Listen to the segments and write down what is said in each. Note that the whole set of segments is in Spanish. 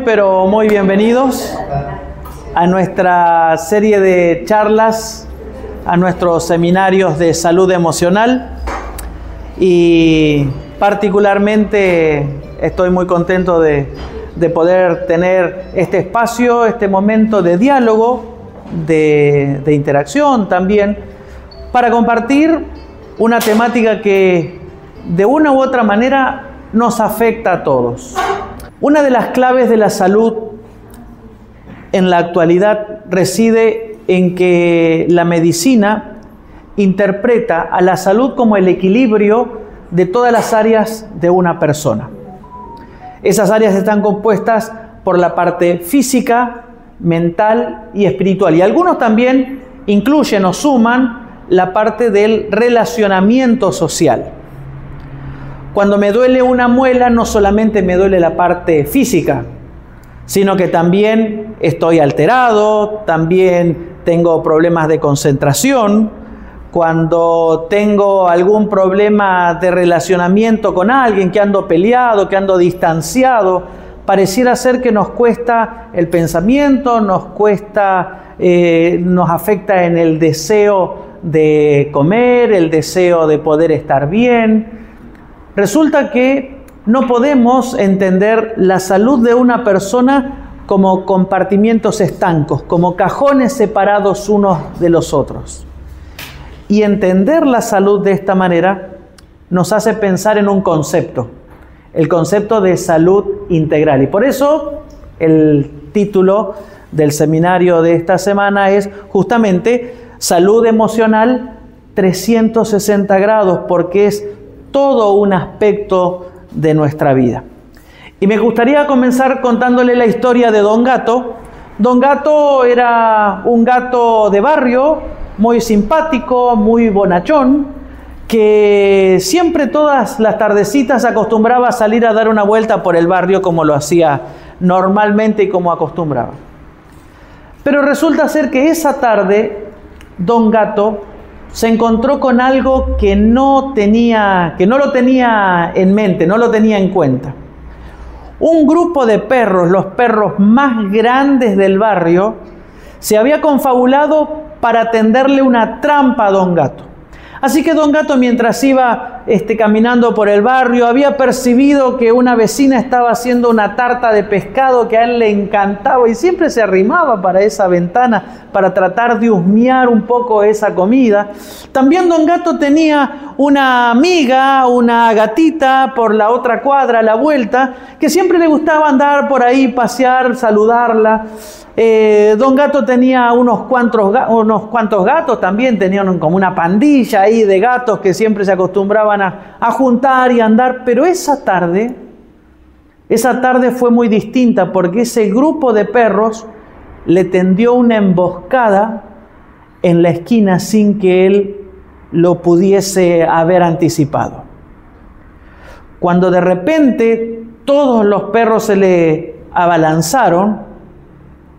Pero muy bienvenidos a nuestra serie de charlas, a nuestros seminarios de salud emocional, y particularmente estoy muy contento de poder tener este espacio, este momento de diálogo, de interacción también, para compartir una temática que de una u otra manera nos afecta a todos. Una de las claves de la salud en la actualidad reside en que la medicina interpreta a la salud como el equilibrio de todas las áreas de una persona. Esas áreas están compuestas por la parte física, mental y espiritual. Y algunos también incluyen o suman la parte del relacionamiento social. Cuando me duele una muela, no solamente me duele la parte física, sino que también estoy alterado, también tengo problemas de concentración. Cuando tengo algún problema de relacionamiento con alguien, que ando peleado, que ando distanciado, pareciera ser que nos cuesta el pensamiento, nos afecta en el deseo de comer, el deseo de poder estar bien. Resulta que no podemos entender la salud de una persona como compartimientos estancos, como cajones separados unos de los otros. Y entender la salud de esta manera nos hace pensar en un concepto, el concepto de salud integral. Y por eso el título del seminario de esta semana es justamente Salud Emocional 360 grados, porque es todo un aspecto de nuestra vida. Y me gustaría comenzar contándole la historia de Don Gato. Don Gato era un gato de barrio, muy simpático, muy bonachón, que siempre todas las tardecitas acostumbraba a salir a dar una vuelta por el barrio como lo hacía normalmente y como acostumbraba. Pero resulta ser que esa tarde Don Gato se encontró con algo que no lo tenía en mente, no lo tenía en cuenta. Un grupo de perros, los perros más grandes del barrio, se había confabulado para tenderle una trampa a Don Gato. Así que Don Gato, mientras iba caminando por el barrio, había percibido que una vecina estaba haciendo una tarta de pescado que a él le encantaba y siempre se arrimaba para esa ventana para tratar de husmear un poco esa comida. También Don Gato tenía una amiga, una gatita por la otra cuadra, a la vuelta, que siempre le gustaba andar por ahí, pasear, saludarla. Don Gato tenía unos cuantos gatos, también tenían como una pandilla ahí de gatos que siempre se acostumbraban a juntar y andar, pero esa tarde fue muy distinta porque ese grupo de perros le tendió una emboscada en la esquina sin que él lo pudiese haber anticipado. Cuando de repente todos los perros se le abalanzaron,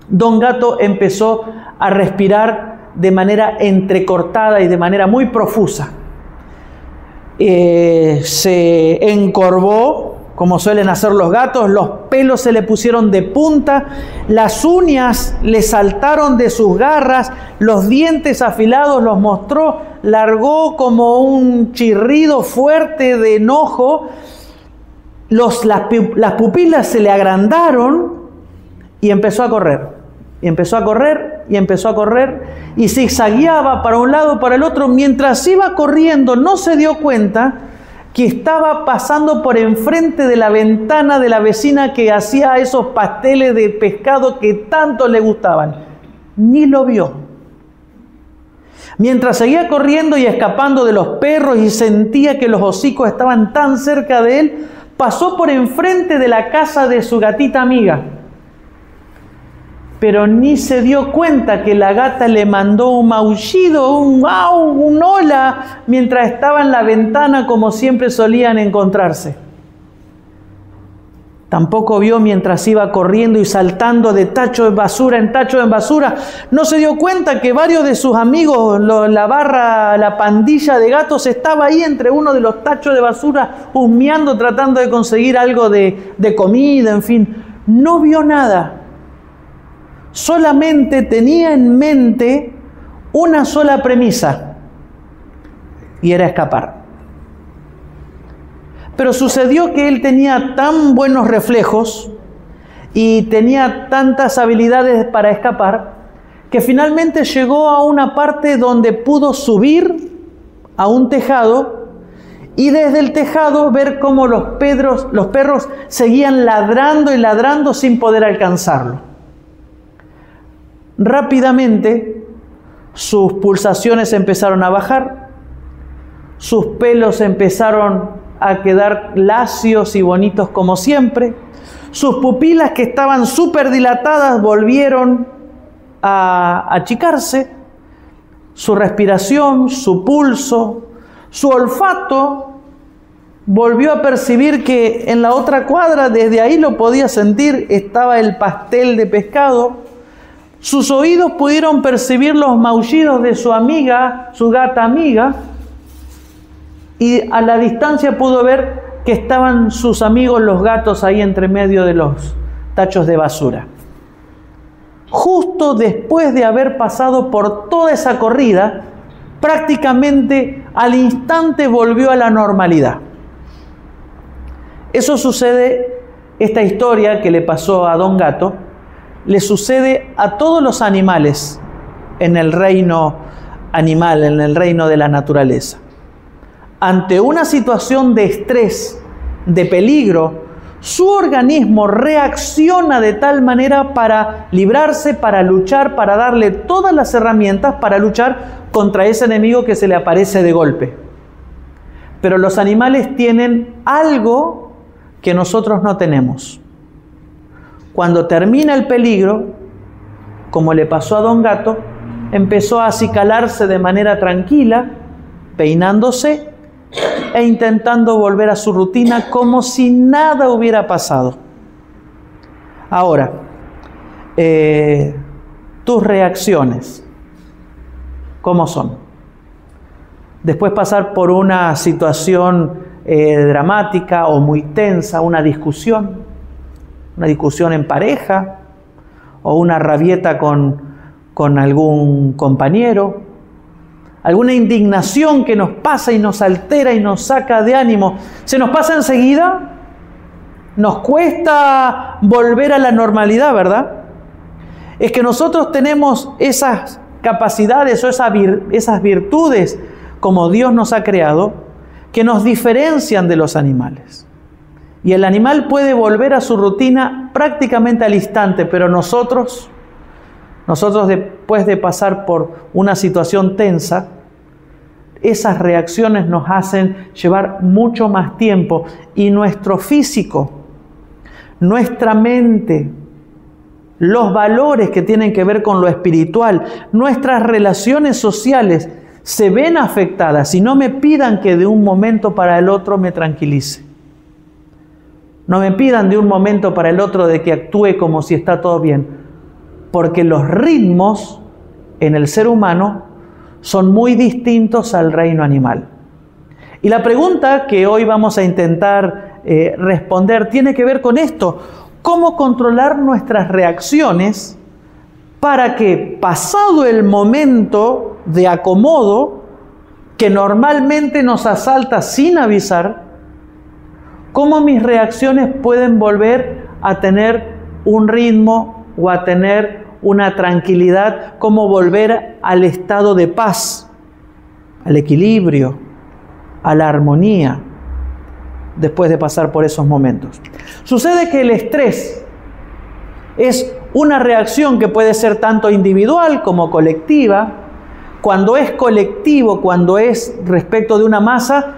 Don Gato empezó a respirar de manera entrecortada y de manera muy profusa. Se encorvó, como suelen hacer los gatos, los pelos se le pusieron de punta, las uñas le saltaron de sus garras, los dientes afilados los mostró, largó como un chirrido fuerte de enojo, las pupilas se le agrandaron y empezó a correr. Y empezó a correr, y empezó a correr, y zigzagueaba para un lado, para el otro. Mientras iba corriendo, no se dio cuenta que estaba pasando por enfrente de la ventana de la vecina que hacía esos pasteles de pescado que tanto le gustaban. Ni lo vio. Mientras seguía corriendo y escapando de los perros y sentía que los hocicos estaban tan cerca de él, pasó por enfrente de la casa de su gatita amiga. Pero ni se dio cuenta que la gata le mandó un maullido, un wow, un hola, mientras estaba en la ventana como siempre solían encontrarse. Tampoco vio mientras iba corriendo y saltando de tacho de basura en tacho de basura. No se dio cuenta que varios de sus amigos, la pandilla de gatos, estaba ahí entre uno de los tachos de basura, husmeando, tratando de conseguir algo de comida, en fin. no vio nada. Solamente tenía en mente una sola premisa, y era escapar. Pero sucedió que él tenía tan buenos reflejos y tenía tantas habilidades para escapar, que finalmente llegó a una parte donde pudo subir a un tejado y desde el tejado ver cómo los perros seguían ladrando y ladrando sin poder alcanzarlo. Rápidamente sus pulsaciones empezaron a bajar, sus pelos empezaron a quedar lacios y bonitos como siempre, sus pupilas que estaban súper dilatadas volvieron a achicarse, su respiración, su pulso, su olfato volvió a percibir que en la otra cuadra, desde ahí lo podía sentir, estaba el pastel de pescado. Sus oídos pudieron percibir los maullidos de su amiga, su gata amiga, y a la distancia pudo ver que estaban sus amigos los gatos ahí entre medio de los tachos de basura. Justo después de haber pasado por toda esa corrida, prácticamente al instante volvió a la normalidad. Eso sucede, esta historia que le pasó a Don Gato, le sucede a todos los animales en el reino animal, en el reino de la naturaleza. Ante una situación de estrés, de peligro, su organismo reacciona de tal manera para librarse, para luchar, para darle todas las herramientas para luchar contra ese enemigo que se le aparece de golpe. Pero los animales tienen algo que nosotros no tenemos. Cuando termina el peligro, como le pasó a Don Gato, empezó a acicalarse de manera tranquila, peinándose e intentando volver a su rutina como si nada hubiera pasado. Ahora, tus reacciones, ¿cómo son? Después pasar por una situación dramática o muy tensa, una discusión en pareja o una rabieta con algún compañero, alguna indignación que nos pasa y nos altera y nos saca de ánimo, ¿se nos pasa enseguida? Nos cuesta volver a la normalidad, ¿verdad? Es que nosotros tenemos esas capacidades o esas virtudes como Dios nos ha creado que nos diferencian de los animales. Y el animal puede volver a su rutina prácticamente al instante, pero nosotros después de pasar por una situación tensa, esas reacciones nos hacen llevar mucho más tiempo y nuestro físico, nuestra mente, los valores que tienen que ver con lo espiritual, nuestras relaciones sociales se ven afectadas y no me pidan que de un momento para el otro me tranquilice. No me pidan de un momento para el otro de que actúe como si está todo bien, porque los ritmos en el ser humano son muy distintos al reino animal. Y la pregunta que hoy vamos a intentar responder tiene que ver con esto: ¿cómo controlar nuestras reacciones para que, pasado el momento de acomodo que normalmente nos asalta sin avisar, cómo mis reacciones pueden volver a tener un ritmo o a tener una tranquilidad, cómo volver al estado de paz, al equilibrio, a la armonía, después de pasar por esos momentos? Sucede que el estrés es una reacción que puede ser tanto individual como colectiva. Cuando es colectivo, cuando es respecto de una masa,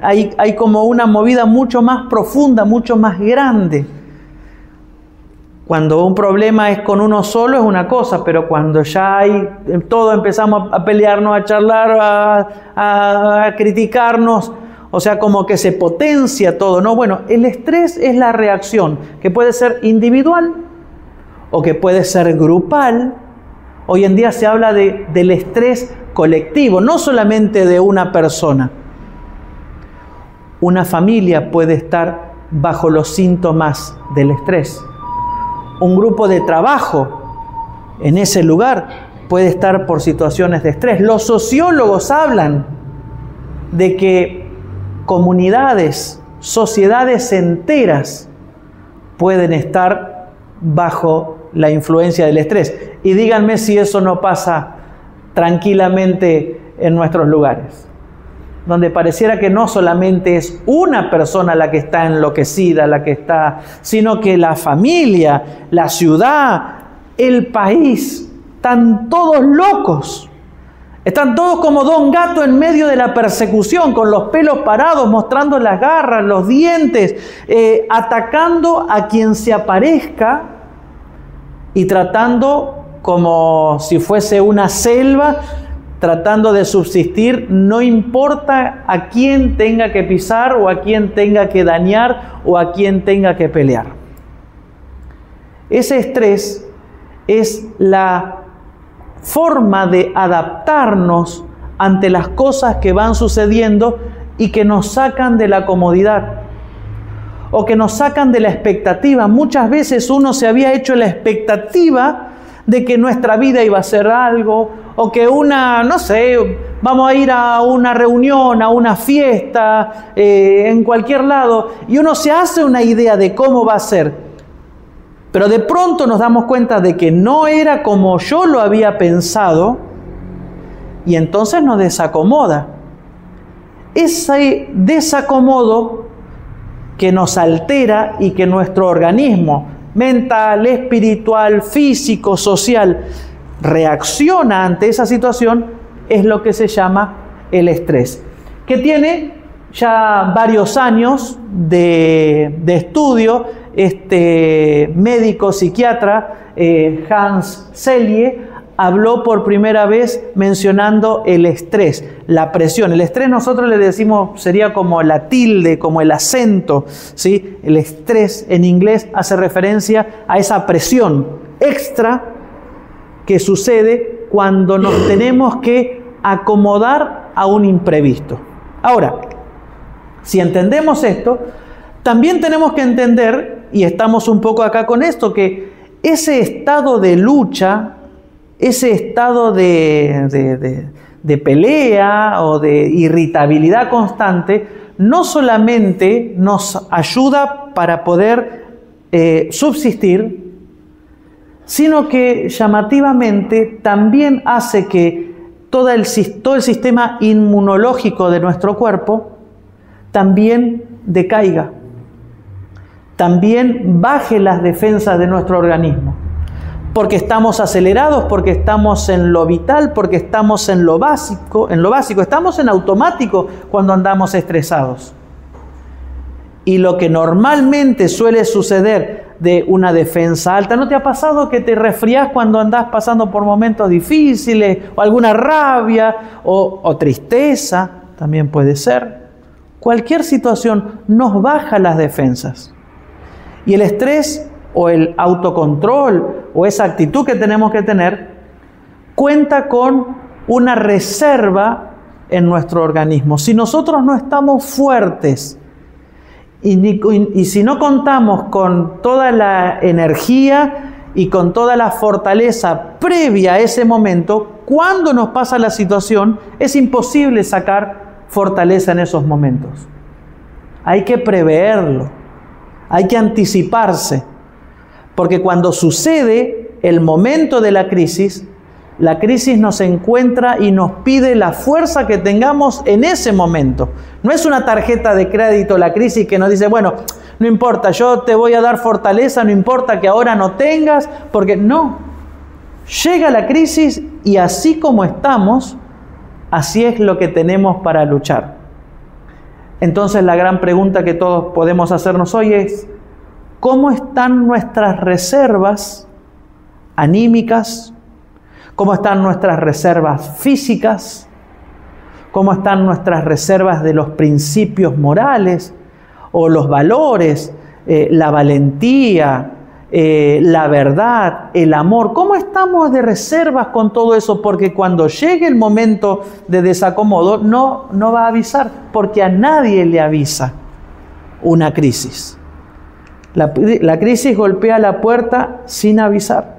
hay como una movida mucho más profunda, mucho más grande. Cuando un problema es con uno solo es una cosa, pero cuando ya todos empezamos a pelearnos, a charlar, a criticarnos, o sea, como que se potencia todo, ¿no? Bueno, el estrés es la reacción que puede ser individual o que puede ser grupal. Hoy en día se habla del estrés colectivo, no solamente de una persona. Una familia puede estar bajo los síntomas del estrés. Un grupo de trabajo en ese lugar puede estar por situaciones de estrés. Los sociólogos hablan de que comunidades, sociedades enteras pueden estar bajo la influencia del estrés. Y díganme si eso no pasa tranquilamente en nuestros lugares, donde pareciera que no solamente es una persona la que está enloquecida, sino que la familia, la ciudad, el país, están todos locos. Están todos como Don Gato en medio de la persecución, con los pelos parados, mostrando las garras, los dientes, atacando a quien se aparezca y tratando, como si fuese una selva, tratando de subsistir, no importa a quién tenga que pisar o a quién tenga que dañar o a quién tenga que pelear. Ese estrés es la forma de adaptarnos ante las cosas que van sucediendo y que nos sacan de la comodidad o que nos sacan de la expectativa. Muchas veces uno se había hecho la expectativa de que nuestra vida iba a ser algo, o que vamos a ir a una reunión, a una fiesta, en cualquier lado, y uno se hace una idea de cómo va a ser. Pero de pronto nos damos cuenta de que no era como yo lo había pensado y entonces nos desacomoda. Ese desacomodo que nos altera y que nuestro organismo mental, espiritual, físico, social reacciona ante esa situación es lo que se llama el estrés, que tiene ya varios años de estudio. Este médico psiquiatra Hans Selye habló por primera vez mencionando el estrés, la presión. El estrés nosotros le decimos, sería como la tilde, como el acento, ¿sí? El estrés en inglés hace referencia a esa presión extra que sucede cuando nos tenemos que acomodar a un imprevisto. Ahora, si entendemos esto, también tenemos que entender, y estamos un poco acá con esto, que ese estado de lucha, ese estado de pelea o de irritabilidad constante, no solamente nos ayuda para poder subsistir, sino que llamativamente también hace que todo el sistema inmunológico de nuestro cuerpo también decaiga, también baje las defensas de nuestro organismo, porque estamos acelerados, porque estamos en lo vital, porque estamos en lo básico, estamos en automático cuando andamos estresados. Y lo que normalmente suele suceder de una defensa alta, ¿no te ha pasado que te resfrías cuando andás pasando por momentos difíciles, o alguna rabia, o tristeza? También puede ser. Cualquier situación nos baja las defensas. Y el estrés o el autocontrol o esa actitud que tenemos que tener cuenta con una reserva en nuestro organismo. Si nosotros no estamos fuertes y si no contamos con toda la energía y con toda la fortaleza previa a ese momento, cuando nos pasa la situación es imposible sacar fortaleza en esos momentos. Hay que preverlo, hay que anticiparse, porque cuando sucede el momento de la crisis nos encuentra y nos pide la fuerza que tengamos en ese momento. No es una tarjeta de crédito la crisis que nos dice, bueno, no importa, yo te voy a dar fortaleza, no importa que ahora no tengas, porque no. Llega la crisis y así como estamos, así es lo que tenemos para luchar. Entonces la gran pregunta que todos podemos hacernos hoy es, ¿cómo están nuestras reservas anímicas? ¿Cómo están nuestras reservas físicas? ¿Cómo están nuestras reservas de los principios morales o los valores, la valentía, la verdad, el amor? ¿Cómo estamos de reservas con todo eso? Porque cuando llegue el momento de desacomodo no va a avisar, porque a nadie le avisa una crisis. La crisis golpea la puerta sin avisar.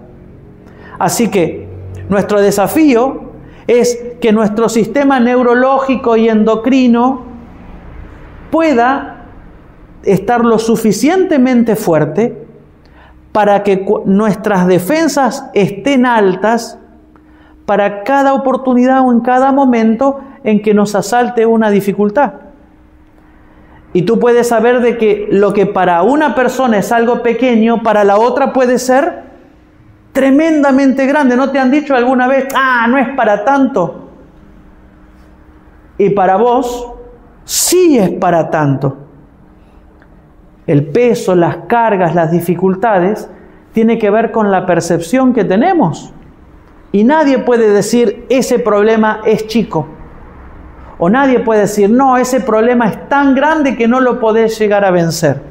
Así que nuestro desafío es que nuestro sistema neurológico y endocrino pueda estar lo suficientemente fuerte para que nuestras defensas estén altas para cada oportunidad o en cada momento en que nos asalte una dificultad. Y tú puedes saber de que lo que para una persona es algo pequeño, para la otra puede ser tremendamente grande. ¿No te han dicho alguna vez, no es para tanto? Y para vos, sí es para tanto. El peso, las cargas, las dificultades, tiene que ver con la percepción que tenemos. Y nadie puede decir, ese problema es chico. O nadie puede decir, no, ese problema es tan grande que no lo podés llegar a vencer.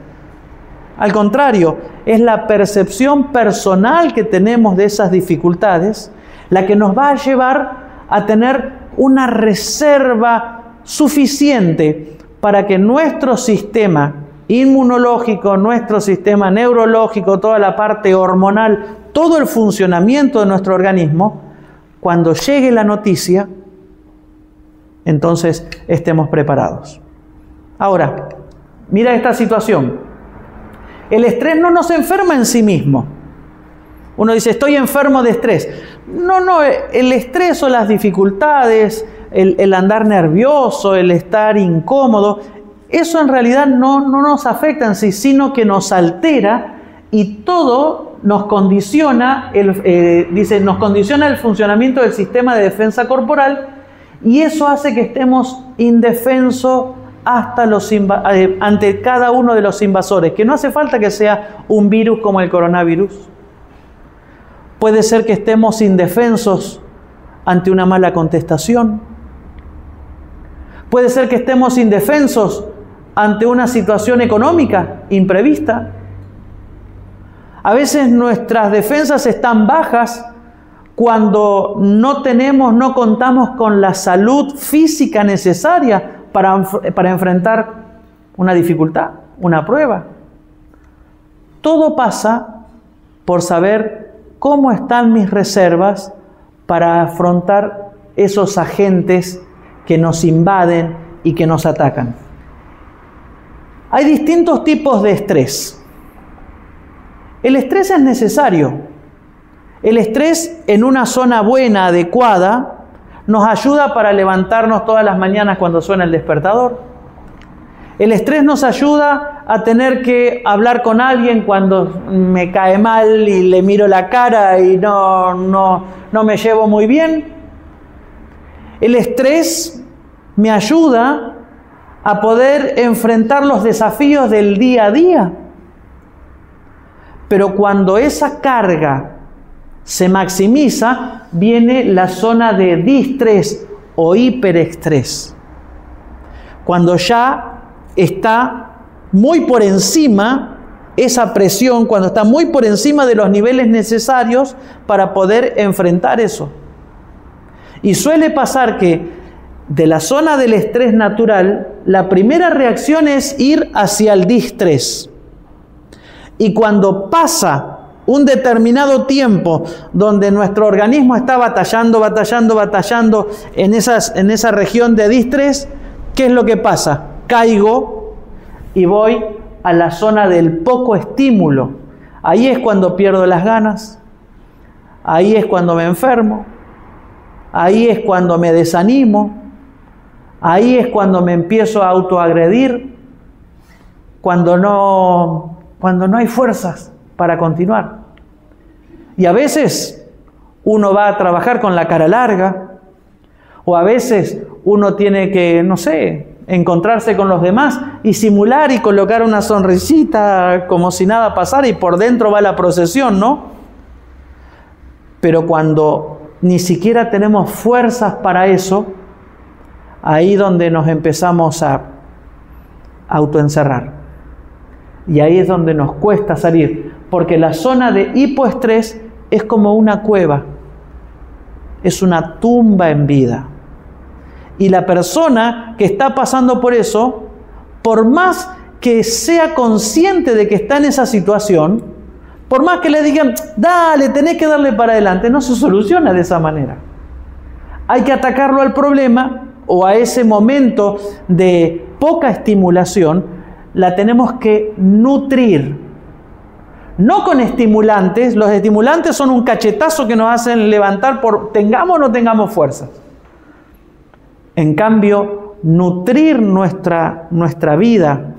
Al contrario, es la percepción personal que tenemos de esas dificultades la que nos va a llevar a tener una reserva suficiente para que nuestro sistema inmunológico, nuestro sistema neurológico, toda la parte hormonal, todo el funcionamiento de nuestro organismo, cuando llegue la noticia, entonces estemos preparados. Ahora, mira esta situación. El estrés no nos enferma en sí mismo. Uno dice, estoy enfermo de estrés. No, el estrés o las dificultades, el andar nervioso, el estar incómodo, eso en realidad no nos afecta en sí, sino que nos altera y todo nos condiciona, nos condiciona el funcionamiento del sistema de defensa corporal. Y eso hace que estemos indefensos ante cada uno de los invasores, que no hace falta que sea un virus como el coronavirus. Puede ser que estemos indefensos ante una mala contestación. Puede ser que estemos indefensos ante una situación económica imprevista. A veces nuestras defensas están bajas cuando no contamos con la salud física necesaria para enfrentar una dificultad, una prueba. Todo pasa por saber cómo están mis reservas para afrontar esos agentes que nos invaden y que nos atacan. Hay distintos tipos de estrés. El estrés es necesario. El estrés en una zona buena, adecuada, nos ayuda para levantarnos todas las mañanas cuando suena el despertador. El estrés nos ayuda a tener que hablar con alguien cuando me cae mal y le miro la cara y no me llevo muy bien. El estrés me ayuda a poder enfrentar los desafíos del día a día. Pero cuando esa carga se maximiza, viene la zona de distrés o hiperestrés. Cuando ya está muy por encima esa presión, cuando está muy por encima de los niveles necesarios para poder enfrentar eso. Y suele pasar que de la zona del estrés natural, la primera reacción es ir hacia el distrés. Y cuando pasa un determinado tiempo donde nuestro organismo está batallando en esa región de distrés, ¿qué es lo que pasa? Caigo y voy a la zona del poco estímulo. Ahí es cuando pierdo las ganas, ahí es cuando me enfermo, ahí es cuando me desanimo, ahí es cuando me empiezo a autoagredir, cuando no hay fuerzas para continuar. Y a veces uno va a trabajar con la cara larga, o a veces uno tiene que, encontrarse con los demás y simular y colocar una sonrisita como si nada pasara y por dentro va la procesión, ¿no? Pero cuando ni siquiera tenemos fuerzas para eso, ahí donde nos empezamos a autoencerrar. Y ahí es donde nos cuesta salir, porque la zona de hipoestrés es como una cueva, es una tumba en vida. Y la persona que está pasando por eso, por más que sea consciente de que está en esa situación, por más que le digan, dale, tenés que darle para adelante, no se soluciona de esa manera. Hay que atacarlo al problema o a ese momento de poca estimulación, la tenemos que nutrir. No con estimulantes, los estimulantes son un cachetazo que nos hacen levantar por tengamos o no tengamos fuerzas. En cambio, nutrir nuestra vida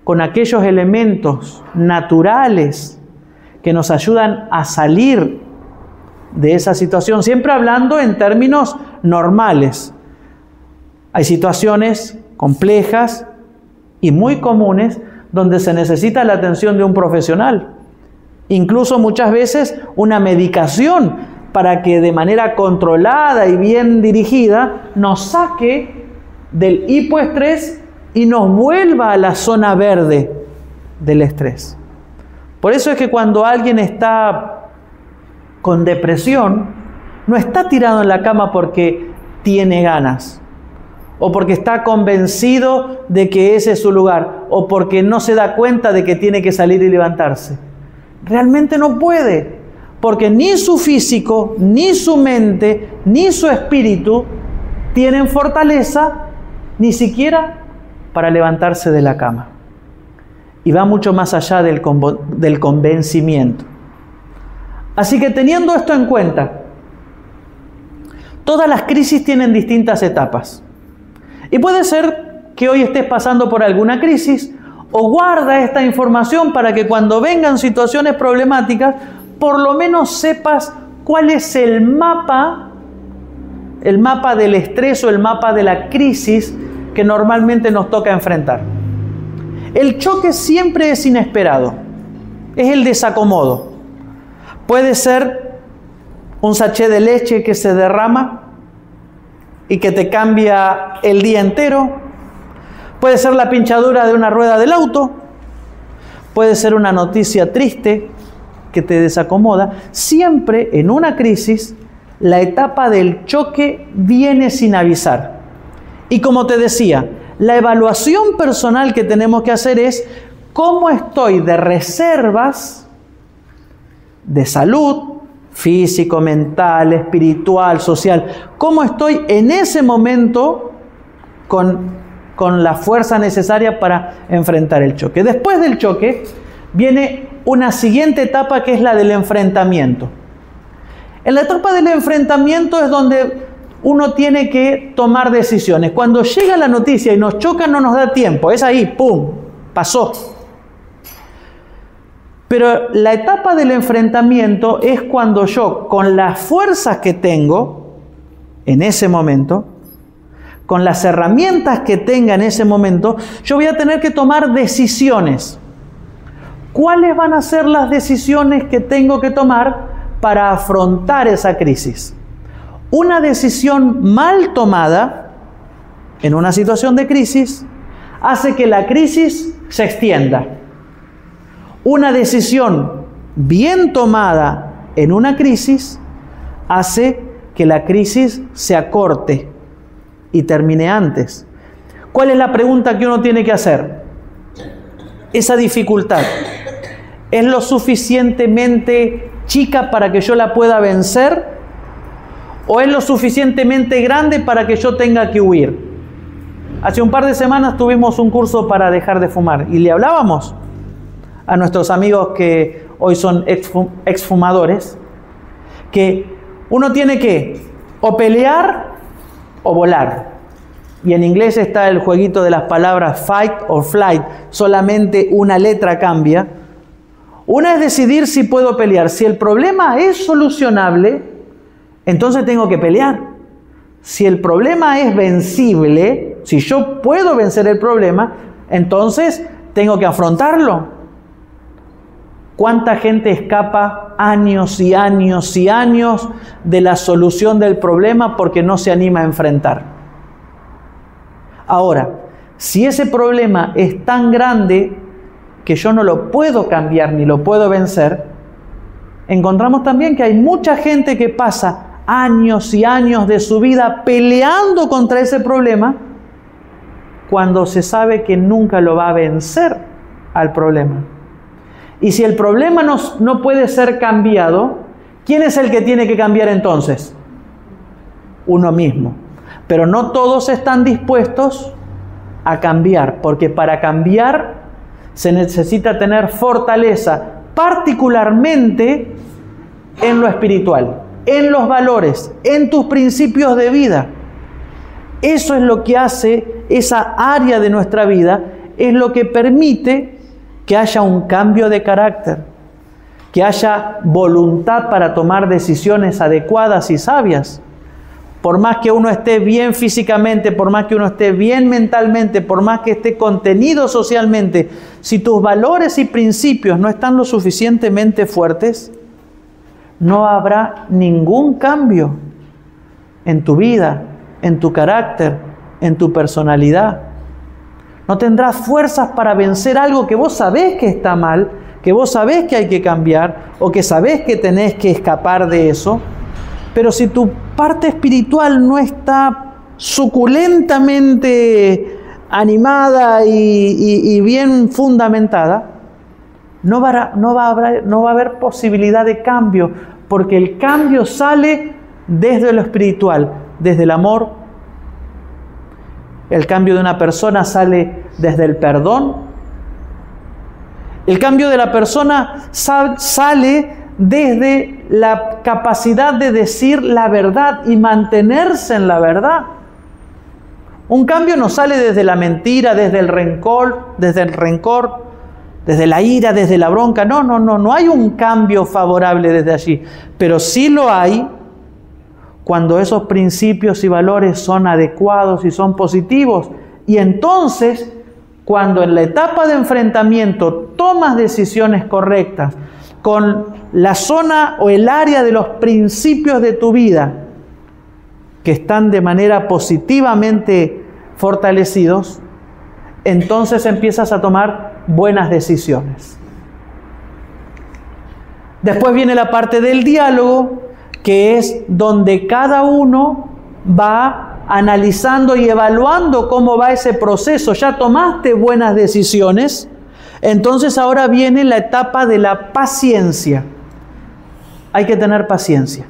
con aquellos elementos naturales que nos ayudan a salir de esa situación, siempre hablando en términos normales. Hay situaciones complejas y muy comunes donde se necesita la atención de un profesional. Incluso muchas veces una medicación para que de manera controlada y bien dirigida nos saque del hipoestrés y nos vuelva a la zona verde del estrés. Por eso es que cuando alguien está con depresión, no está tirado en la cama porque tiene ganas, o porque está convencido de que ese es su lugar, o porque no se da cuenta de que tiene que salir y levantarse. Realmente no puede, porque ni su físico, ni su mente, ni su espíritu tienen fortaleza, ni siquiera para levantarse de la cama. Y va mucho más allá del convencimiento. Así que teniendo esto en cuenta, todas las crisis tienen distintas etapas. Y puede ser que hoy estés pasando por alguna crisis, o guarda esta información para que cuando vengan situaciones problemáticas, por lo menos sepas cuál es el mapa del estrés o el mapa de la crisis que normalmente nos toca enfrentar. El choque siempre es inesperado, es el desacomodo. Puede ser un sachet de leche que se derrama y que te cambia el día entero. Puede ser la pinchadura de una rueda del auto. Puede ser una noticia triste que te desacomoda. Siempre en una crisis, la etapa del choque viene sin avisar. Y como te decía, la evaluación personal que tenemos que hacer es cómo estoy de reservas de salud, físico, mental, espiritual, social. Cómo estoy en ese momento con la fuerza necesaria para enfrentar el choque. Después del choque viene una siguiente etapa que es la del enfrentamiento. En la etapa del enfrentamiento es donde uno tiene que tomar decisiones. Cuando llega la noticia y nos choca no nos da tiempo, es ahí, ¡pum!, pasó. Pero la etapa del enfrentamiento es cuando yo, con las fuerzas que tengo en ese momento, con las herramientas que tenga en ese momento, yo voy a tener que tomar decisiones. ¿Cuáles van a ser las decisiones que tengo que tomar para afrontar esa crisis? Una decisión mal tomada en una situación de crisis hace que la crisis se extienda. Una decisión bien tomada en una crisis hace que la crisis se acorte y termine antes. ¿Cuál es la pregunta que uno tiene que hacer? Esa dificultad, ¿es lo suficientemente chica para que yo la pueda vencer? ¿O es lo suficientemente grande para que yo tenga que huir? Hace un par de semanas tuvimos un curso para dejar de fumar y le hablábamos a nuestros amigos que hoy son exfumadores, que uno tiene que o pelear o volar. Y en inglés está el jueguito de las palabras fight or flight, solamente una letra cambia. Una es decidir si puedo pelear. Si el problema es solucionable, entonces tengo que pelear. Si el problema es vencible, si yo puedo vencer el problema, entonces tengo que afrontarlo. ¿Cuánta gente escapa años y años y años de la solución del problema porque no se anima a enfrentar? Ahora, si ese problema es tan grande que yo no lo puedo cambiar ni lo puedo vencer, encontramos también que hay mucha gente que pasa años y años de su vida peleando contra ese problema cuando se sabe que nunca lo va a vencer al problema. Y si el problema no puede ser cambiado, ¿quién es el que tiene que cambiar entonces? Uno mismo. Pero no todos están dispuestos a cambiar, porque para cambiar se necesita tener fortaleza, particularmente en lo espiritual, en los valores, en tus principios de vida. Eso es lo que hace esa área de nuestra vida, es lo que permite que haya un cambio de carácter, que haya voluntad para tomar decisiones adecuadas y sabias. Por más que uno esté bien físicamente, por más que uno esté bien mentalmente, por más que esté contenido socialmente, si tus valores y principios no están lo suficientemente fuertes, no habrá ningún cambio en tu vida, en tu carácter, en tu personalidad. No tendrás fuerzas para vencer algo que vos sabés que está mal, que vos sabés que hay que cambiar o que sabés que tenés que escapar de eso. Pero si tu parte espiritual no está suculentamente animada y bien fundamentada, no va a haber posibilidad de cambio, porque el cambio sale desde lo espiritual, desde el amor. El cambio de una persona sale desde el perdón. El cambio de la persona sale desde la capacidad de decir la verdad y mantenerse en la verdad. Un cambio no sale desde la mentira, desde el rencor, desde la ira, desde la bronca. No hay un cambio favorable desde allí. Pero sí lo hay cuando esos principios y valores son adecuados y son positivos. Y entonces, cuando en la etapa de enfrentamiento tomas decisiones correctas, con la zona o el área de los principios de tu vida que están de manera positivamente fortalecidos, entonces empiezas a tomar buenas decisiones. Después viene la parte del diálogo, que es donde cada uno va analizando y evaluando cómo va ese proceso. Ya tomaste buenas decisiones, entonces ahora viene la etapa de la paciencia. Hay que tener paciencia.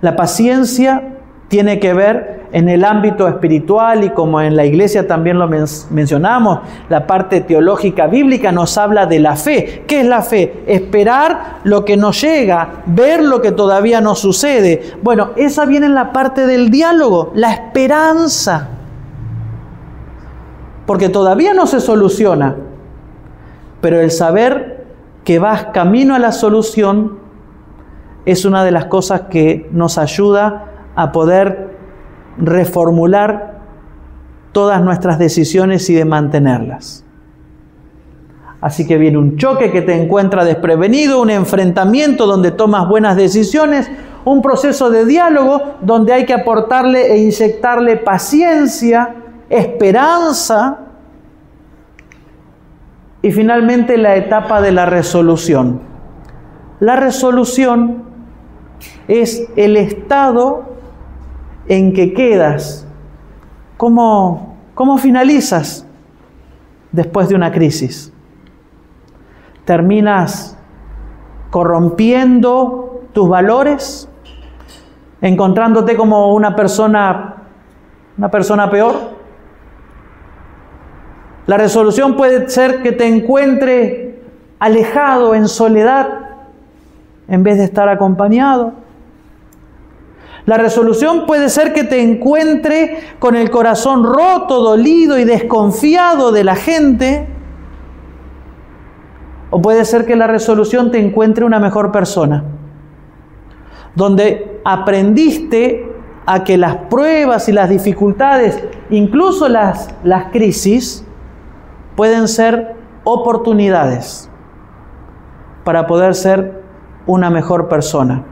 La paciencia tiene que ver en el ámbito espiritual, y como en la iglesia también lo mencionamos, la parte teológica bíblica nos habla de la fe. ¿Qué es la fe? Esperar lo que no llega, ver lo que todavía no sucede. Bueno, esa viene en la parte del diálogo, la esperanza. Porque todavía no se soluciona, pero el saber que vas camino a la solución es una de las cosas que nos ayuda a poder reformular todas nuestras decisiones y de mantenerlas. Así que viene un choque que te encuentra desprevenido, un enfrentamiento donde tomas buenas decisiones, un proceso de diálogo donde hay que aportarle e inyectarle paciencia, esperanza, y finalmente la etapa de la resolución. La resolución es el estado en que quedas. ¿Cómo finalizas después de una crisis? ¿Terminas corrompiendo tus valores? ¿Encontrándote como una persona peor? La resolución puede ser que te encuentre alejado, en soledad, en vez de estar acompañado. La resolución puede ser que te encuentre con el corazón roto, dolido y desconfiado de la gente. O puede ser que la resolución te encuentre una mejor persona, donde aprendiste a que las pruebas y las dificultades, incluso las crisis, pueden ser oportunidades para poder ser una mejor persona.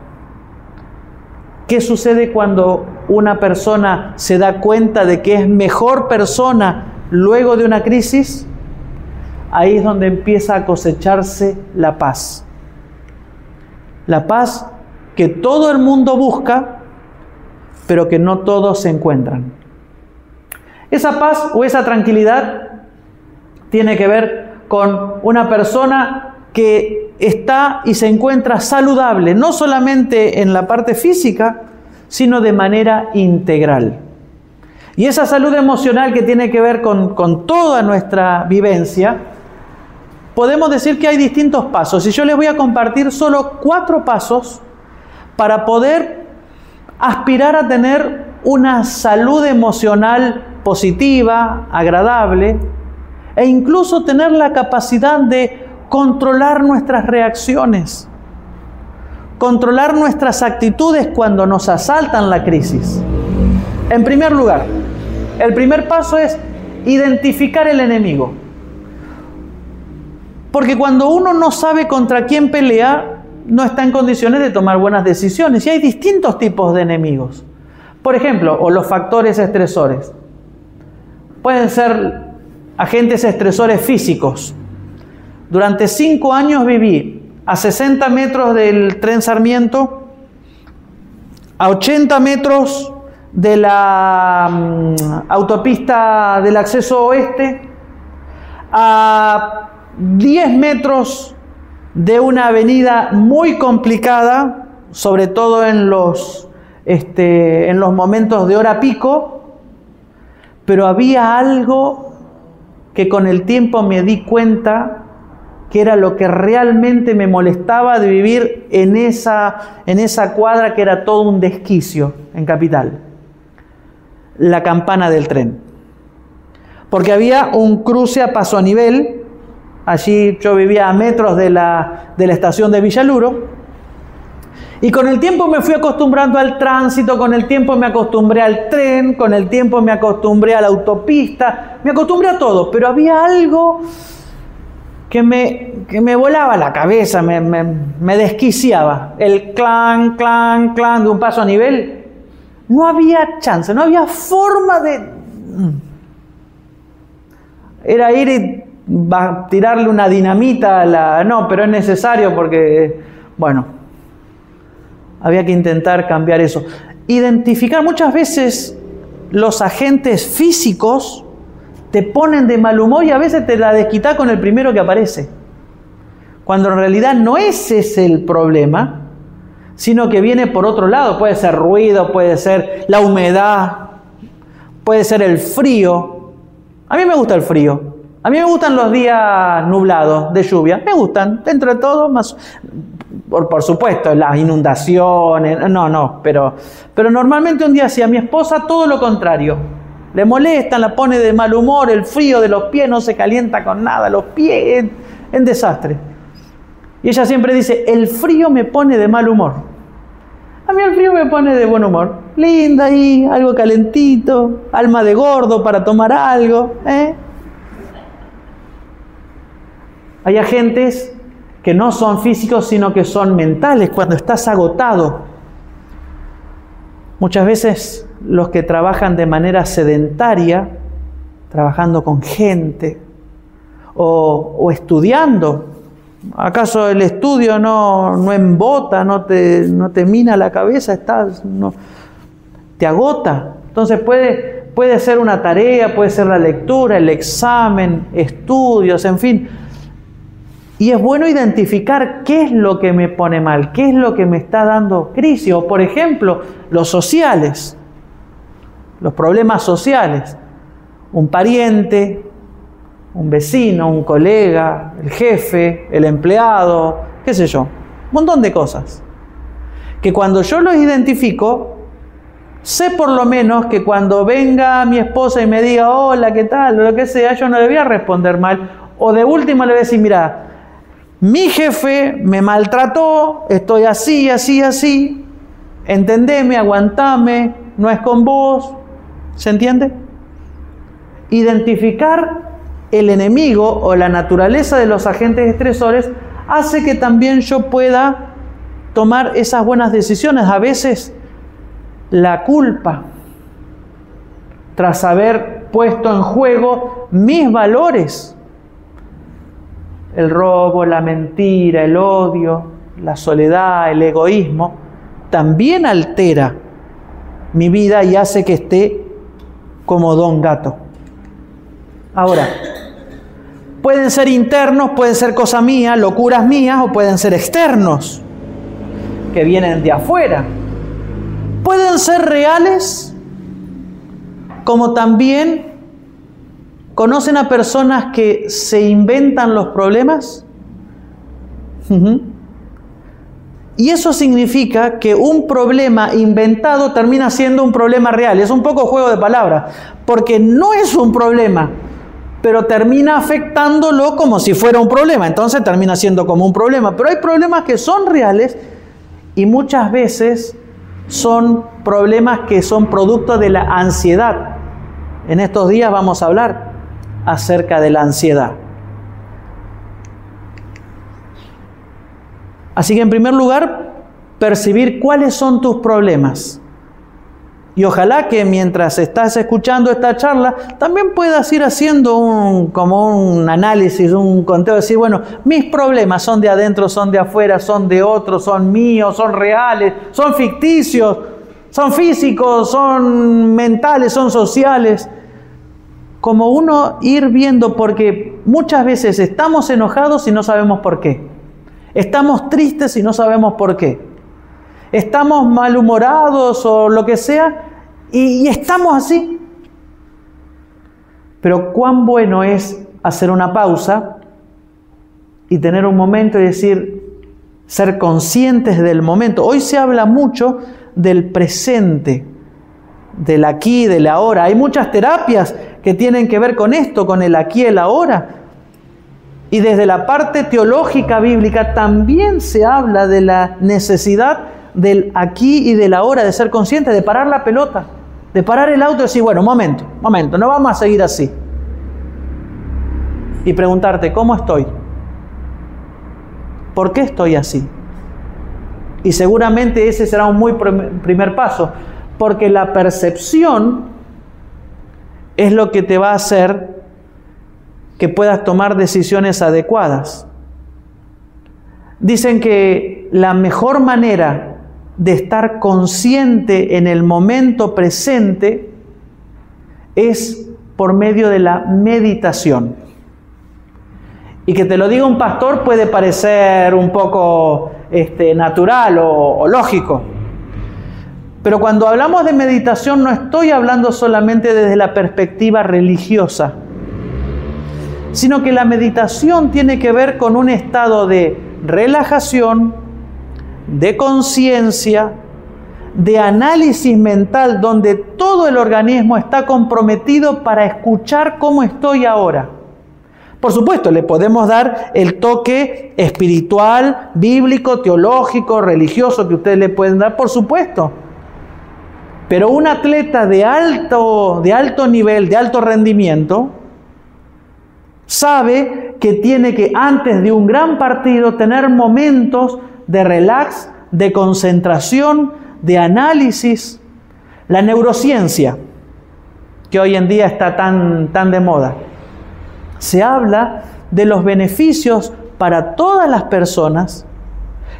¿Qué sucede cuando una persona se da cuenta de que es mejor persona luego de una crisis? Ahí es donde empieza a cosecharse la paz. La paz que todo el mundo busca, pero que no todos se encuentran. Esa paz o esa tranquilidad tiene que ver con una persona que está y se encuentra saludable, no solamente en la parte física, sino de manera integral. Y esa salud emocional que tiene que ver con toda nuestra vivencia, podemos decir que hay distintos pasos. Y yo les voy a compartir solo 4 pasos para poder aspirar a tener una salud emocional positiva, agradable, e incluso tener la capacidad de controlar nuestras reacciones, controlar nuestras actitudes cuando nos asaltan la crisis. En primer lugar, el primer paso es identificar el enemigo. Porque cuando uno no sabe contra quién pelea, no está en condiciones de tomar buenas decisiones. Y hay distintos tipos de enemigos. Por ejemplo, o los factores estresores. Pueden ser agentes estresores físicos. Durante 5 años viví a 60 metros del tren Sarmiento, a 80 metros de la autopista del acceso oeste, a 10 metros de una avenida muy complicada, sobre todo en los momentos de hora pico, pero había algo que con el tiempo me di cuenta que era lo que realmente me molestaba de vivir en esa cuadra que era todo un desquicio en Capital. La campana del tren. Porque había un cruce a paso a nivel. Allí yo vivía a metros de la estación de Villaluro. Y con el tiempo me fui acostumbrando al tránsito, con el tiempo me acostumbré al tren, con el tiempo me acostumbré a la autopista, me acostumbré a todo, pero había algo que me volaba la cabeza, me desquiciaba. El clan, clan, clan de un paso a nivel. No había chance, no había forma de... Era ir y tirarle una dinamita a la... No, pero es necesario porque... Bueno, había que intentar cambiar eso. Identificar muchas veces los agentes físicos te ponen de mal humor y a veces te la desquitas con el primero que aparece. Cuando en realidad no ese es el problema, sino que viene por otro lado. Puede ser ruido, puede ser la humedad, puede ser el frío. A mí me gusta el frío. A mí me gustan los días nublados, de lluvia. Me gustan, dentro de todo, más... Por supuesto, las inundaciones, pero normalmente un día así. A mi esposa todo lo contrario. Le molestan, la pone de mal humor, el frío de los pies, no se calienta con nada, los pies, en desastre. Y ella siempre dice, el frío me pone de mal humor. A mí el frío me pone de buen humor. Linda ahí, algo calentito, alma de gordo para tomar algo. Hay agentes que no son físicos, sino que son mentales, cuando estás agotado. Muchas veces los que trabajan de manera sedentaria, trabajando con gente, o estudiando, ¿acaso el estudio no embota, no te mina la cabeza, te agota? Entonces puede ser una tarea, puede ser la lectura, el examen, estudios, en fin. Y es bueno identificar qué es lo que me pone mal, qué es lo que me está dando crisis. O, por ejemplo, los sociales, los problemas sociales. Un pariente, un vecino, un colega, el jefe, el empleado, qué sé yo. Un montón de cosas. Que cuando yo los identifico, sé por lo menos que cuando venga mi esposa y me diga, hola, ¿qué tal? O lo que sea, yo no le voy a responder mal. O de última le voy a decir, mira, mi jefe me maltrató, estoy así, así, así, entendeme, aguantame, no es con vos, ¿se entiende? Identificar el enemigo o la naturaleza de los agentes estresores hace que también yo pueda tomar esas buenas decisiones. A veces la culpa, tras haber puesto en juego mis valores, el robo, la mentira, el odio, la soledad, el egoísmo, también altera mi vida y hace que esté como don gato. Ahora, pueden ser internos, pueden ser cosas mías, locuras mías, o pueden ser externos, que vienen de afuera. Pueden ser reales, como también conocen a personas que se inventan los problemas. Y eso significa que un problema inventado termina siendo un problema real. Es un poco juego de palabras, porque no es un problema, pero termina afectándolo como si fuera un problema. Entonces termina siendo como un problema. Pero hay problemas que son reales y muchas veces son problemas que son producto de la ansiedad. En estos días vamos a hablar acerca de la ansiedad. Así que en primer lugar, percibir cuáles son tus problemas. Y ojalá que mientras estás escuchando esta charla, también puedas ir haciendo como un análisis, un conteo, decir, bueno, mis problemas son de adentro, son de afuera, son de otros, son míos, son reales, son ficticios, son físicos, son mentales, son sociales. Como uno ir viendo, porque muchas veces estamos enojados y no sabemos por qué. Estamos tristes y no sabemos por qué. Estamos malhumorados o lo que sea y estamos así. Pero cuán bueno es hacer una pausa y tener un momento y decir, ser conscientes del momento. Hoy se habla mucho del presente, del aquí y del ahora. Hay muchas terapias que tienen que ver con esto, con el aquí y el ahora. Y desde la parte teológica bíblica también se habla de la necesidad del aquí y del ahora, de ser consciente, de parar la pelota, de parar el auto y decir, bueno, momento, no vamos a seguir así. Y preguntarte, ¿cómo estoy? ¿Por qué estoy así? Y seguramente ese será un muy primer paso, porque la percepción es lo que te va a hacer que puedas tomar decisiones adecuadas. Dicen que la mejor manera de estar consciente en el momento presente es por medio de la meditación. Y que te lo diga un pastor puede parecer un poco natural o lógico. Pero cuando hablamos de meditación no estoy hablando solamente desde la perspectiva religiosa, sino que la meditación tiene que ver con un estado de relajación, de conciencia, de análisis mental, donde todo el organismo está comprometido para escuchar cómo estoy ahora. Por supuesto, le podemos dar el toque espiritual, bíblico, teológico, religioso que ustedes le pueden dar, por supuesto. Pero un atleta de alto nivel, de alto rendimiento, sabe que tiene que, antes de un gran partido, tener momentos de relax, de concentración, de análisis. La neurociencia, que hoy en día está tan de moda, se habla de los beneficios para todas las personas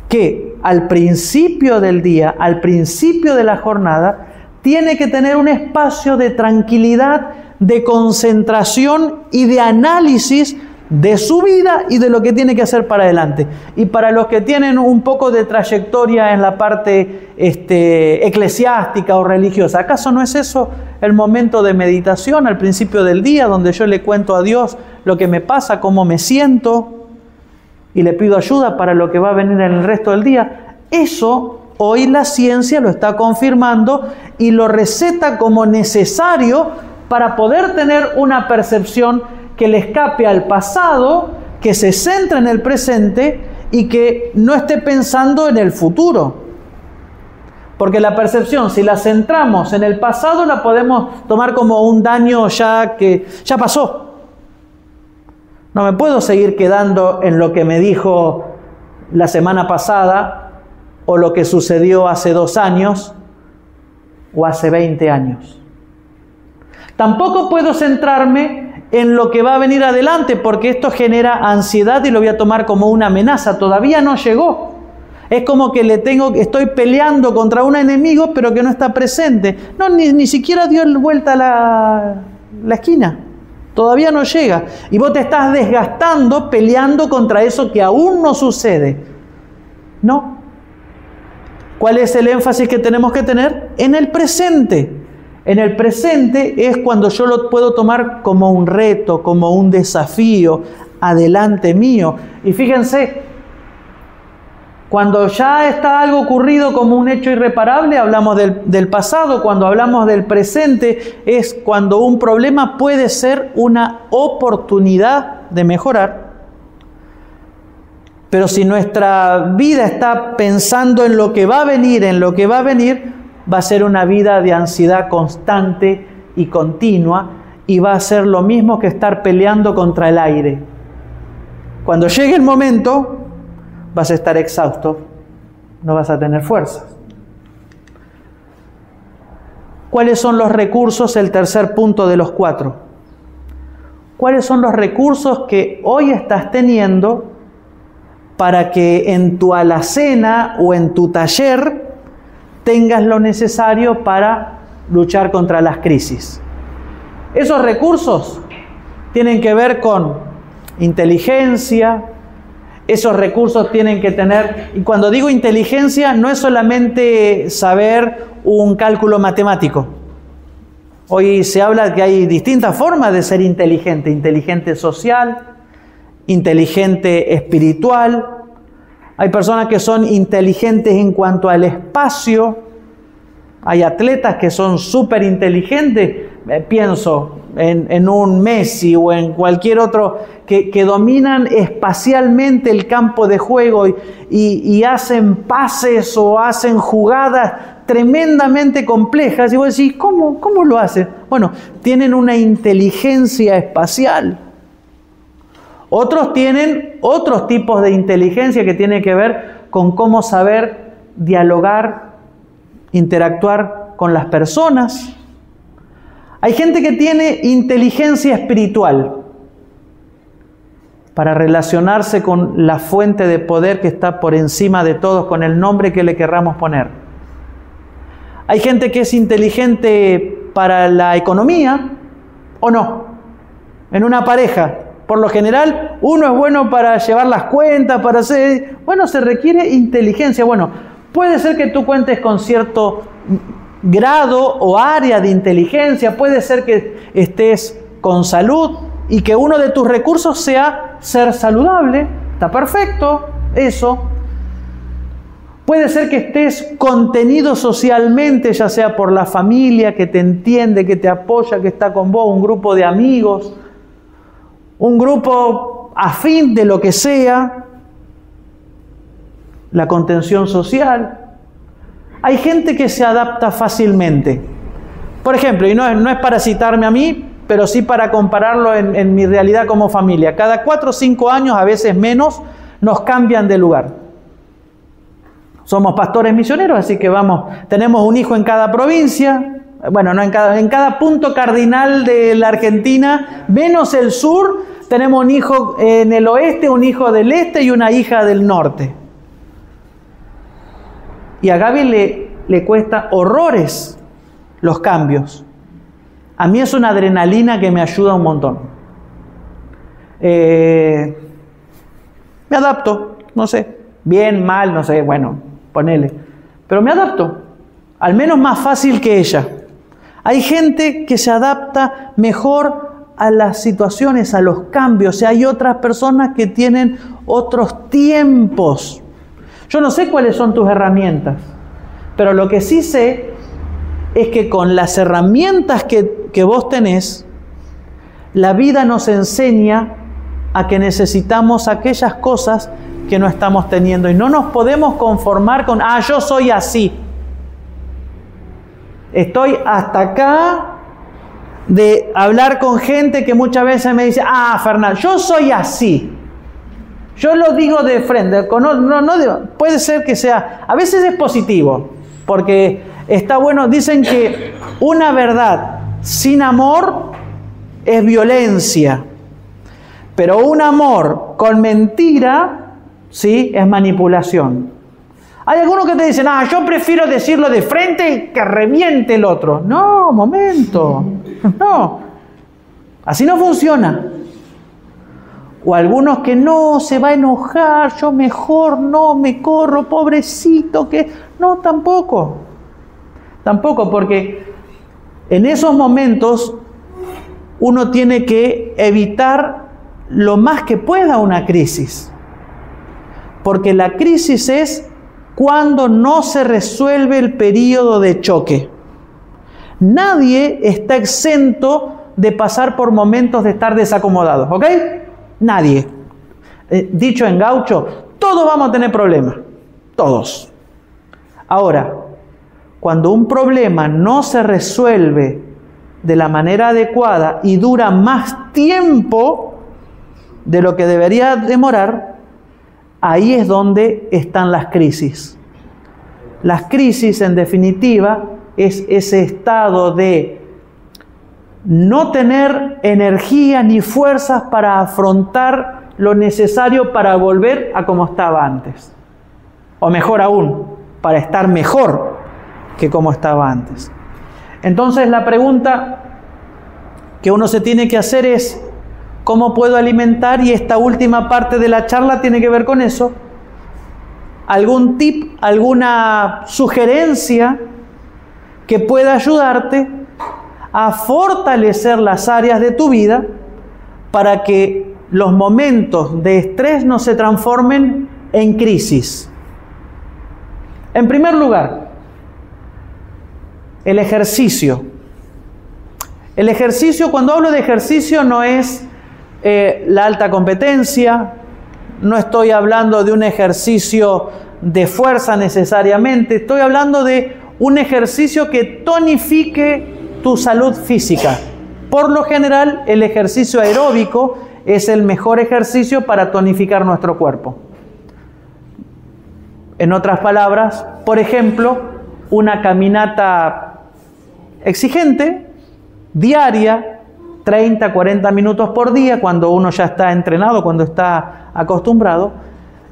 que al principio del día, al principio de la jornada, tiene que tener un espacio de tranquilidad, de concentración y de análisis de su vida y de lo que tiene que hacer para adelante. Y para los que tienen un poco de trayectoria en la parte eclesiástica o religiosa, ¿acaso no es eso el momento de meditación al principio del día, donde yo le cuento a Dios lo que me pasa, cómo me siento y le pido ayuda para lo que va a venir en el resto del día? Eso hoy la ciencia lo está confirmando y lo receta como necesario para poder tener una percepción que le escape al pasado, que se centre en el presente y que no esté pensando en el futuro. Porque la percepción, si la centramos en el pasado, la podemos tomar como un daño que ya pasó. No me puedo seguir quedando en lo que me dijo la semana pasada o lo que sucedió hace 2 años o hace 20 años. Tampoco puedo centrarme en lo que va a venir adelante, porque esto genera ansiedad y lo voy a tomar como una amenaza. Todavía no llegó. Es como que estoy peleando contra un enemigo, pero que no está presente. No, ni siquiera dio vuelta la esquina. Todavía no llega. Y vos te estás desgastando peleando contra eso que aún no sucede. No. ¿Cuál es el énfasis que tenemos que tener? En el presente. En el presente es cuando yo lo puedo tomar como un reto, como un desafío, adelante mío. Y fíjense, cuando ya está algo ocurrido como un hecho irreparable, hablamos del pasado. Cuando hablamos del presente, es cuando un problema puede ser una oportunidad de mejorar. Pero si nuestra vida está pensando en lo que va a venir, va a ser una vida de ansiedad constante y continua, y va a ser lo mismo que estar peleando contra el aire. Cuando llegue el momento, vas a estar exhausto, no vas a tener fuerzas. ¿Cuáles son los recursos? El tercer punto de los 4. ¿Cuáles son los recursos que hoy estás teniendo para que en tu alacena o en tu taller tengas lo necesario para luchar contra las crisis? Esos recursos tienen que ver con inteligencia. Esos recursos tienen que tener, y cuando digo inteligencia, no es solamente saber un cálculo matemático. Hoy se habla que hay distintas formas de ser inteligente: inteligente social, inteligente espiritual. Hay personas que son inteligentes en cuanto al espacio. Hay atletas que son súper inteligentes. Pienso en un Messi o en cualquier otro que dominan espacialmente el campo de juego y hacen pases o hacen jugadas tremendamente complejas. Y vos decís, ¿cómo lo hacen? Bueno, tienen una inteligencia espacial. Otros tienen otros tipos de inteligencia que tienen que ver con cómo saber dialogar, interactuar con las personas. Hay gente que tiene inteligencia espiritual para relacionarse con la fuente de poder que está por encima de todos, con el nombre que le querramos poner. Hay gente que es inteligente para la economía o no. En una pareja, por lo general, uno es bueno para llevar las cuentas, para hacer... Bueno, se requiere inteligencia. Bueno, puede ser que tú cuentes con cierto grado o área de inteligencia, puede ser que estés con salud y que uno de tus recursos sea ser saludable. Está perfecto, eso. Puede ser que estés contenido socialmente, ya sea por la familia que te entiende, que te apoya, que está con vos, un grupo de amigos, un grupo afín de lo que sea, la contención social. Hay gente que se adapta fácilmente. Por ejemplo, y no es para citarme a mí, pero sí para compararlo en mi realidad como familia. Cada 4 o 5 años, a veces menos, nos cambian de lugar. Somos pastores misioneros, así que tenemos un hijo en cada provincia. Bueno, no en cada punto cardinal de la Argentina, menos el sur, tenemos un hijo en el oeste, un hijo del este y una hija del norte. Y a Gaby le cuesta horrores los cambios. A mí es una adrenalina que me ayuda un montón. Me adapto, no sé, bien, mal, no sé, bueno, ponele. Pero me adapto, al menos más fácil que ella. Hay gente que se adapta mejor a las situaciones, a los cambios. Y hay otras personas que tienen otros tiempos. Yo no sé cuáles son tus herramientas, pero lo que sí sé es que con las herramientas que vos tenés, la vida nos enseña a que necesitamos aquellas cosas que no estamos teniendo. Y no nos podemos conformar con, yo soy así. Estoy hasta acá de hablar con gente que muchas veces me dice, Fernando, yo soy así. Yo lo digo de frente, puede ser que sea, a veces es positivo, porque está bueno, dicen que una verdad sin amor es violencia, pero un amor con mentira, sí, es manipulación. Hay algunos que te dicen, yo prefiero decirlo de frente que reviente el otro. No, momento, no. Así no funciona. O algunos que no, se va a enojar, yo mejor no me corro, pobrecito, que... No, tampoco. Tampoco, porque en esos momentos uno tiene que evitar lo más que pueda una crisis. Porque la crisis es cuando no se resuelve el periodo de choque. Nadie está exento de pasar por momentos de estar desacomodados, ¿ok? Nadie. Dicho en gaucho, todos vamos a tener problemas. Todos. Ahora, cuando un problema no se resuelve de la manera adecuada y dura más tiempo de lo que debería demorar, ahí es donde están las crisis. Las crisis, en definitiva, es ese estado de no tener energía ni fuerzas para afrontar lo necesario para volver a como estaba antes. O mejor aún, para estar mejor que como estaba antes. Entonces la pregunta que uno se tiene que hacer es, ¿cómo puedo alimentar? Y esta última parte de la charla tiene que ver con eso. ¿Algún tip, alguna sugerencia que pueda ayudarte a fortalecer las áreas de tu vida para que los momentos de estrés no se transformen en crisis? En primer lugar, el ejercicio. El ejercicio, cuando hablo de ejercicio, no es la alta competencia, no estoy hablando de un ejercicio de fuerza necesariamente, estoy hablando de un ejercicio que tonifique tu salud física. Por lo general, el ejercicio aeróbico es el mejor ejercicio para tonificar nuestro cuerpo. En otras palabras, por ejemplo, una caminata exigente, diaria, 30, 40 minutos por día, cuando uno ya está entrenado, cuando está acostumbrado,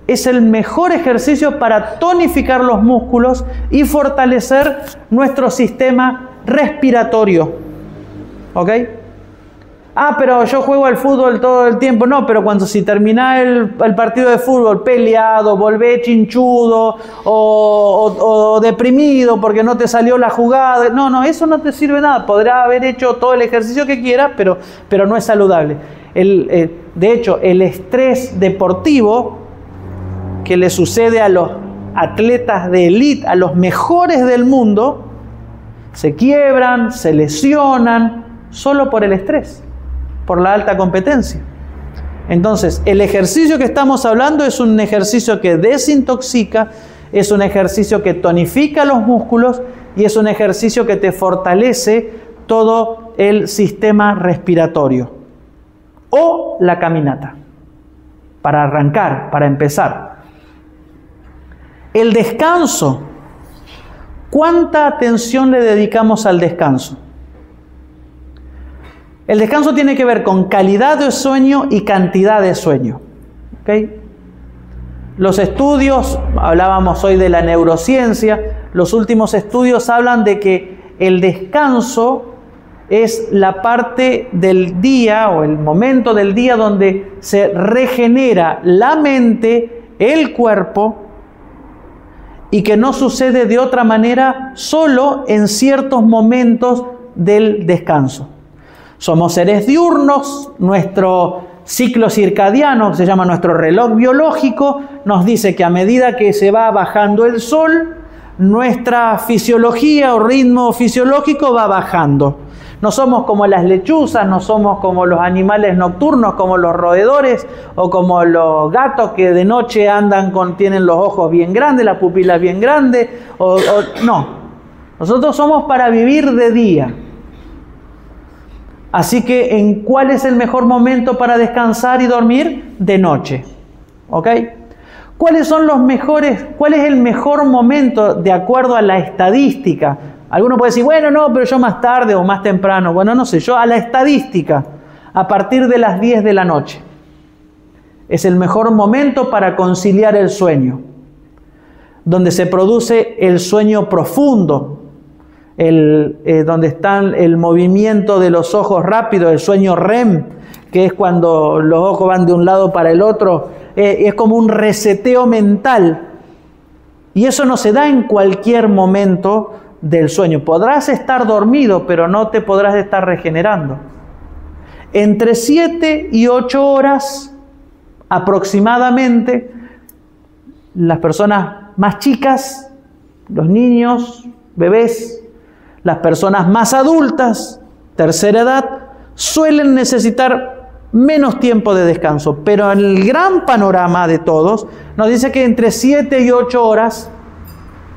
es el mejor ejercicio para tonificar los músculos y fortalecer nuestro sistema respiratorio. ¿Ok? Ah, pero yo juego al fútbol todo el tiempo. No, pero si termina el partido de fútbol peleado, volvés chinchudo o deprimido porque no te salió la jugada. No, eso no te sirve nada. Podrás haber hecho todo el ejercicio que quieras, pero no es saludable. De hecho, el estrés deportivo que le sucede a los atletas de élite, a los mejores del mundo, se quiebran, se lesionan solo por el estrés, por la alta competencia. Entonces, el ejercicio que estamos hablando es un ejercicio que desintoxica, es un ejercicio que tonifica los músculos y es un ejercicio que te fortalece todo el sistema respiratorio. O la caminata, para arrancar, para empezar. El descanso. ¿Cuánta atención le dedicamos al descanso? El descanso tiene que ver con calidad de sueño y cantidad de sueño. ¿Okay? Los estudios, hablábamos hoy de la neurociencia, los últimos estudios hablan de que el descanso es la parte del día o el momento del día donde se regenera la mente, el cuerpo, y que no sucede de otra manera solo en ciertos momentos del descanso. Somos seres diurnos, nuestro ciclo circadiano, que se llama nuestro reloj biológico, nos dice que a medida que se va bajando el sol, nuestra fisiología o ritmo fisiológico va bajando. No somos como las lechuzas, no somos como los animales nocturnos, como los roedores o como los gatos que de noche tienen los ojos bien grandes, las pupilas bien grandes. No, nosotros somos para vivir de día. Así que, ¿en cuál es el mejor momento para descansar y dormir? De noche. ¿Ok? ¿Cuál es el mejor momento de acuerdo a la estadística? Alguno puede decir, bueno, no, pero yo más tarde o más temprano. Bueno, no sé, yo a la estadística, a partir de las 10 de la noche. Es el mejor momento para conciliar el sueño, donde se produce el sueño profundo, donde está el movimiento de los ojos rápido, el sueño REM, que es cuando los ojos van de un lado para el otro, es como un reseteo mental. Y eso no se da en cualquier momento del sueño. Podrás estar dormido, pero no te podrás estar regenerando. Entre 7 y 8 horas aproximadamente, las personas más chicas, los niños, bebés, las personas más adultas, tercera edad, suelen necesitar menos tiempo de descanso. Pero en el gran panorama de todos, nos dice que entre 7 y 8 horas,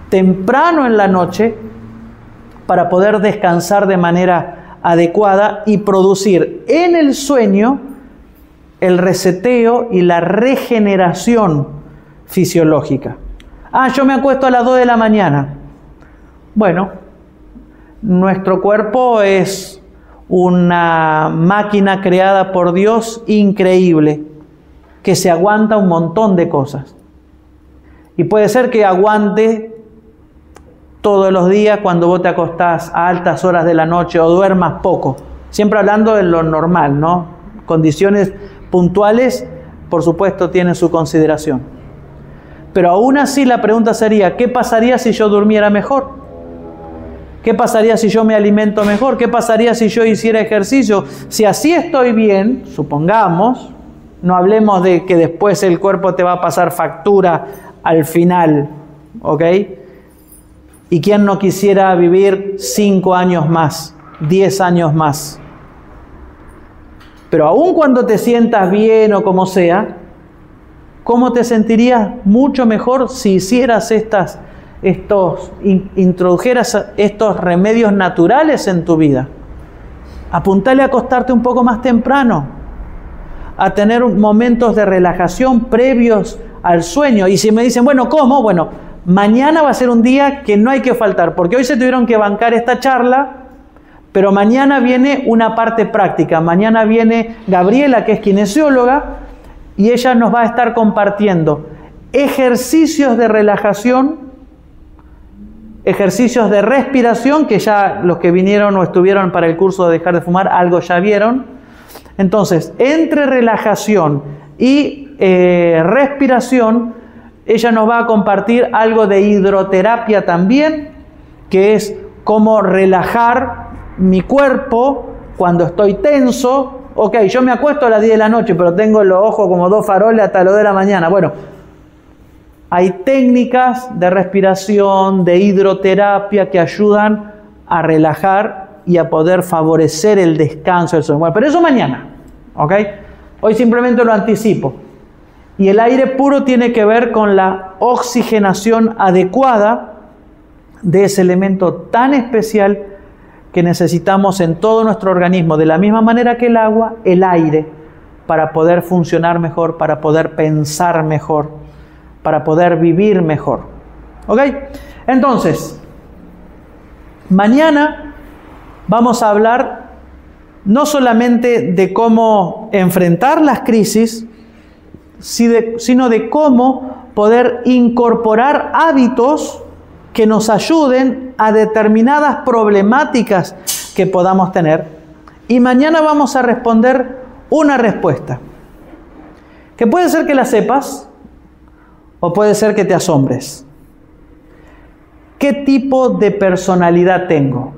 temprano en la noche, para poder descansar de manera adecuada y producir en el sueño el reseteo y la regeneración fisiológica. Yo me acuesto a las 2 de la mañana. Bueno, nuestro cuerpo es una máquina creada por Dios increíble, que se aguanta un montón de cosas. Y puede ser que aguante todos los días cuando vos te acostás a altas horas de la noche o duermas poco. Siempre hablando de lo normal, ¿no? Condiciones puntuales, por supuesto, tienen su consideración. Pero aún así la pregunta sería, ¿qué pasaría si yo durmiera mejor? ¿Qué pasaría si yo me alimento mejor? ¿Qué pasaría si yo hiciera ejercicio? Si así estoy bien, supongamos, no hablemos de que después el cuerpo te va a pasar factura al final, ¿ok? ¿Y quién no quisiera vivir 5 años más, 10 años más? Pero aun cuando te sientas bien o como sea, ¿cómo te sentirías mucho mejor si hicieras introdujeras estos remedios naturales en tu vida? Apuntale a acostarte un poco más temprano, a tener momentos de relajación previos al sueño. Y si me dicen, bueno, ¿cómo? Bueno, mañana va a ser un día que no hay que faltar, porque hoy se tuvieron que bancar esta charla, pero mañana viene una parte práctica. Mañana viene Gabriela, que es kinesióloga, y ella nos va a estar compartiendo ejercicios de relajación, ejercicios de respiración, que ya los que vinieron o estuvieron para el curso de dejar de fumar, algo ya vieron. Entonces, entre relajación y respiración, ella nos va a compartir algo de hidroterapia también, que es cómo relajar mi cuerpo cuando estoy tenso. Ok, yo me acuesto a las 10 de la noche, pero tengo los ojos como 2 faroles hasta las 2 de la mañana. Bueno, hay técnicas de respiración, de hidroterapia que ayudan a relajar y a poder favorecer el descanso del sueño. Bueno, pero eso mañana, ¿ok? Hoy simplemente lo anticipo. Y el aire puro tiene que ver con la oxigenación adecuada de ese elemento tan especial que necesitamos en todo nuestro organismo, de la misma manera que el agua, el aire, para poder funcionar mejor, para poder pensar mejor, para poder vivir mejor. ¿Ok? Entonces, mañana vamos a hablar no solamente de cómo enfrentar las crisis, sino de cómo poder incorporar hábitos que nos ayuden a determinadas problemáticas que podamos tener. Y mañana vamos a responder una respuesta, que puede ser que la sepas o puede ser que te asombres. ¿Qué tipo de personalidad tengo?